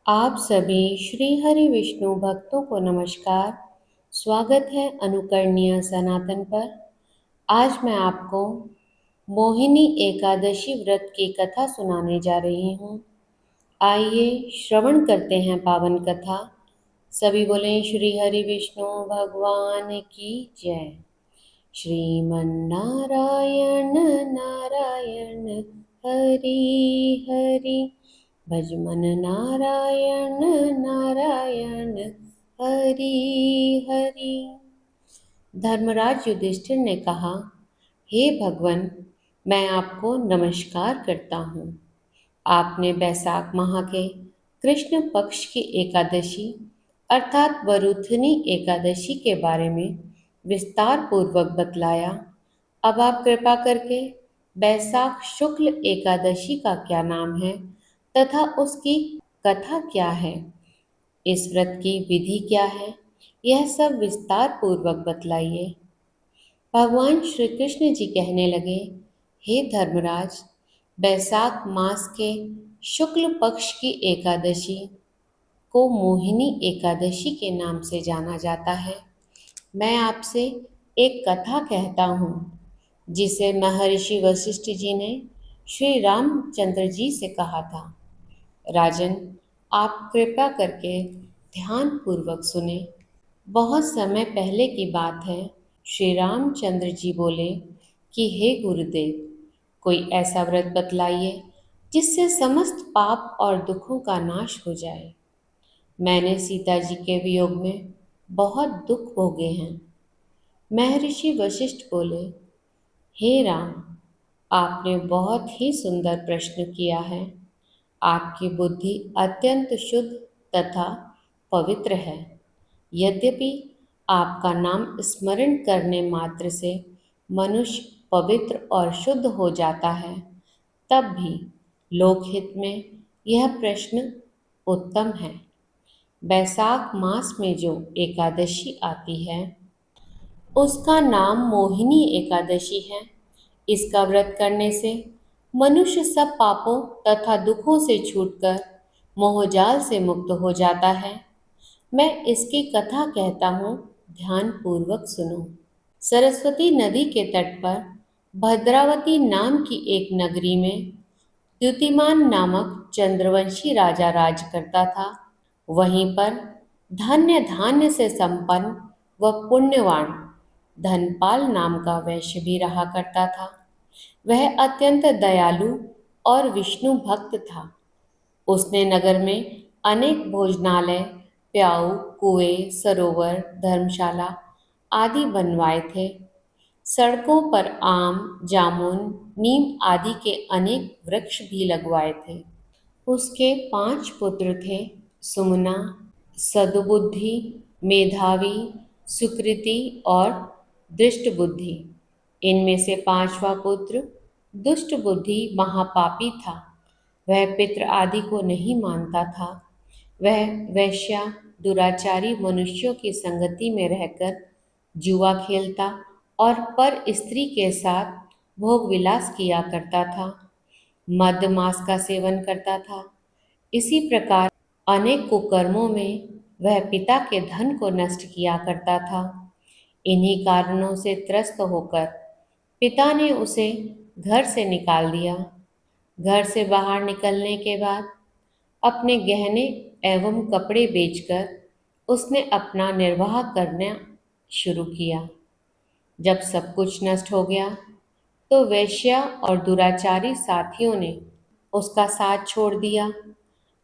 आप सभी श्री हरि विष्णु भक्तों को नमस्कार। स्वागत है अनुकरणीय सनातन पर। आज मैं आपको मोहिनी एकादशी व्रत की कथा सुनाने जा रही हूँ। आइए श्रवण करते हैं पावन कथा। सभी बोलें श्री हरि विष्णु भगवान की जय। श्रीमन्नारायण नारायण हरि हरि, भजमन नारायण नारायण हरि हरि। धर्मराज युधिष्ठिर ने कहा, हे भगवान, मैं आपको नमस्कार करता हूँ। आपने बैसाख माह के कृष्ण पक्ष की एकादशी अर्थात वरुथनी एकादशी के बारे में विस्तार पूर्वक बतलाया। अब आप कृपा करके बैसाख शुक्ल एकादशी का क्या नाम है तथा उसकी कथा क्या है, इस व्रत की विधि क्या है, यह सब विस्तार पूर्वक बतलाइए। भगवान श्री कृष्ण जी कहने लगे, हे धर्मराज, बैसाख मास के शुक्ल पक्ष की एकादशी को मोहिनी एकादशी के नाम से जाना जाता है। मैं आपसे एक कथा कहता हूँ जिसे महर्षि वशिष्ठ जी ने श्री रामचंद्र जी से कहा था। राजन, आप कृपा करके ध्यान पूर्वक सुने। बहुत समय पहले की बात है। श्री रामचंद्र जी बोले कि हे गुरुदेव, कोई ऐसा व्रत बतलाइए जिससे समस्त पाप और दुखों का नाश हो जाए। मैंने सीता जी के वियोग में बहुत दुख भोगे हैं। महर्षि वशिष्ठ बोले, हे राम, आपने बहुत ही सुंदर प्रश्न किया है। आपकी बुद्धि अत्यंत शुद्ध तथा पवित्र है। यद्यपि आपका नाम स्मरण करने मात्र से मनुष्य पवित्र और शुद्ध हो जाता है, तब भी लोकहित में यह प्रश्न उत्तम है। बैसाख मास में जो एकादशी आती है उसका नाम मोहिनी एकादशी है। इसका व्रत करने से मनुष्य सब पापों तथा दुखों से छूटकर मोहजाल से मुक्त हो जाता है। मैं इसकी कथा कहता हूँ, ध्यान पूर्वक सुनो। सरस्वती नदी के तट पर भद्रावती नाम की एक नगरी में द्युतिमान नामक चंद्रवंशी राजा राज करता था। वहीं पर धन्य धान्य से संपन्न व पुण्यवान धनपाल नाम का वैश्य भी रहा करता था। वह अत्यंत दयालु और विष्णु भक्त था। उसने नगर में अनेक भोजनालय, प्याऊ, कुएं, सरोवर, धर्मशाला आदि बनवाए थे। सड़कों पर आम, जामुन, नीम आदि के अनेक वृक्ष भी लगवाए थे। उसके 5 पुत्र थे, सुमना, सद्बुद्धि, मेधावी, सुकृति और दृष्ट बुद्धि। इनमें से 5वां पुत्र दुष्ट बुद्धि महापापी था। वह पितृ आदि को नहीं मानता था। वह वैश्या दुराचारी मनुष्यों की संगति में रहकर जुआ खेलता और पर स्त्री के साथ भोग विलास किया करता था। मद मांस का सेवन करता था। इसी प्रकार अनेक कुकर्मों में वह पिता के धन को नष्ट किया करता था। इन्हीं कारणों से त्रस्त होकर पिता ने उसे घर से निकाल दिया। घर से बाहर निकलने के बाद अपने गहने एवं कपड़े बेचकर उसने अपना निर्वाह करना शुरू किया। जब सब कुछ नष्ट हो गया तो वेश्या और दुराचारी साथियों ने उसका साथ छोड़ दिया।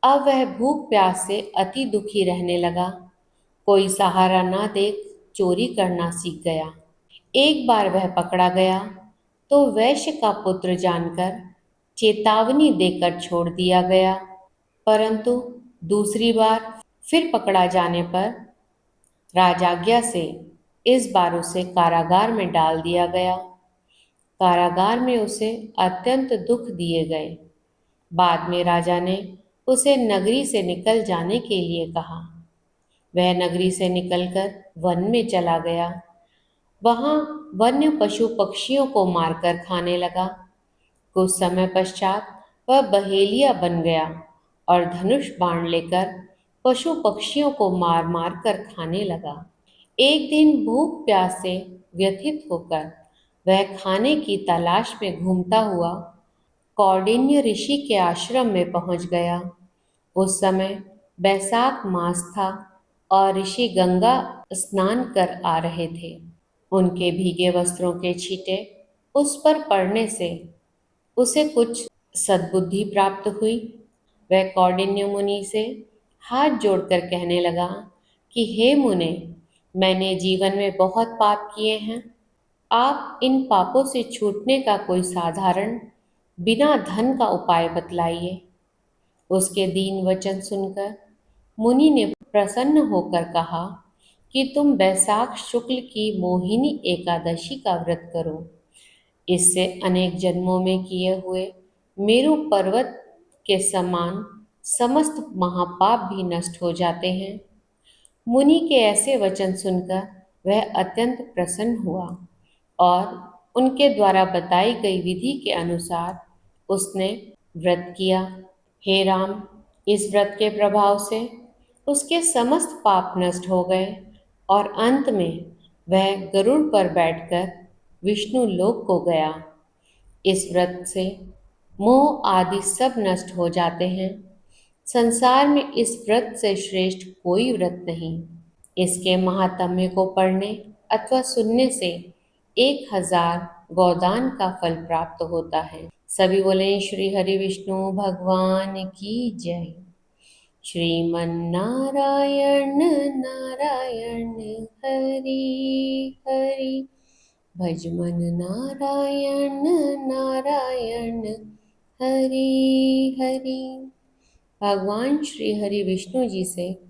अब वह भूख प्यास से अति दुखी रहने लगा। कोई सहारा न देख चोरी करना सीख गया। एक बार वह पकड़ा गया तो वैश्य का पुत्र जानकर चेतावनी देकर छोड़ दिया गया, परंतु दूसरी बार फिर पकड़ा जाने पर राजाज्ञा से इस बार उसे कारागार में डाल दिया गया। कारागार में उसे अत्यंत दुख दिए गए। बाद में राजा ने उसे नगरी से निकल जाने के लिए कहा। वह नगरी से निकलकर वन में चला गया। वहां वन्य पशु पक्षियों को मारकर खाने लगा। कुछ समय पश्चात वह बहेलिया बन गया और धनुष बाण लेकर पशु पक्षियों को मार मार कर खाने लगा। एक दिन भूख प्यास से व्यथित होकर वह खाने की तलाश में घूमता हुआ कौंडिन्य ऋषि के आश्रम में पहुंच गया। उस समय बैसाख मास था और ऋषि गंगा स्नान कर आ रहे थे। उनके भीगे वस्त्रों के छींटे उस पर पड़ने से उसे कुछ सद्बुद्धि प्राप्त हुई। वह कौंडिन्य मुनि से हाथ जोड़कर कहने लगा कि हे मुने, मैंने जीवन में बहुत पाप किए हैं। आप इन पापों से छूटने का कोई साधारण बिना धन का उपाय बतलाइए। उसके दीन वचन सुनकर मुनि ने प्रसन्न होकर कहा कि तुम बैसाख शुक्ल की मोहिनी एकादशी का व्रत करो। इससे अनेक जन्मों में किए हुए मेरु पर्वत के समान समस्त महापाप भी नष्ट हो जाते हैं। मुनि के ऐसे वचन सुनकर वह अत्यंत प्रसन्न हुआ और उनके द्वारा बताई गई विधि के अनुसार उसने व्रत किया। हे राम, इस व्रत के प्रभाव से उसके समस्त पाप नष्ट हो गए और अंत में वह गरुड़ पर बैठकर विष्णु लोक को गया। इस व्रत से मोह आदि सब नष्ट हो जाते हैं। संसार में इस व्रत से श्रेष्ठ कोई व्रत नहीं। इसके महात्म्य को पढ़ने अथवा सुनने से 1000 गोदान का फल प्राप्त होता है। सभी बोले श्री हरि विष्णु भगवान की जय। श्रीमन नारायण नारायण हरि हरि, भजमन नारायण नारायण हरि हरि। भगवान श्री हरि विष्णु जी से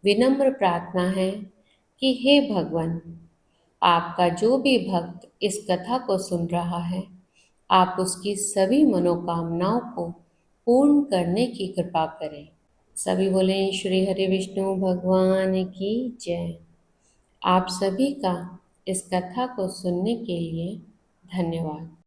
विनम्र प्रार्थना है कि हे भगवान, आपका जो भी भक्त इस कथा को सुन रहा है, आप उसकी सभी मनोकामनाओं को पूर्ण करने की कृपा करें। सभी बोले श्री हरि विष्णु भगवान की जय। आप सभी का इस कथा को सुनने के लिए धन्यवाद।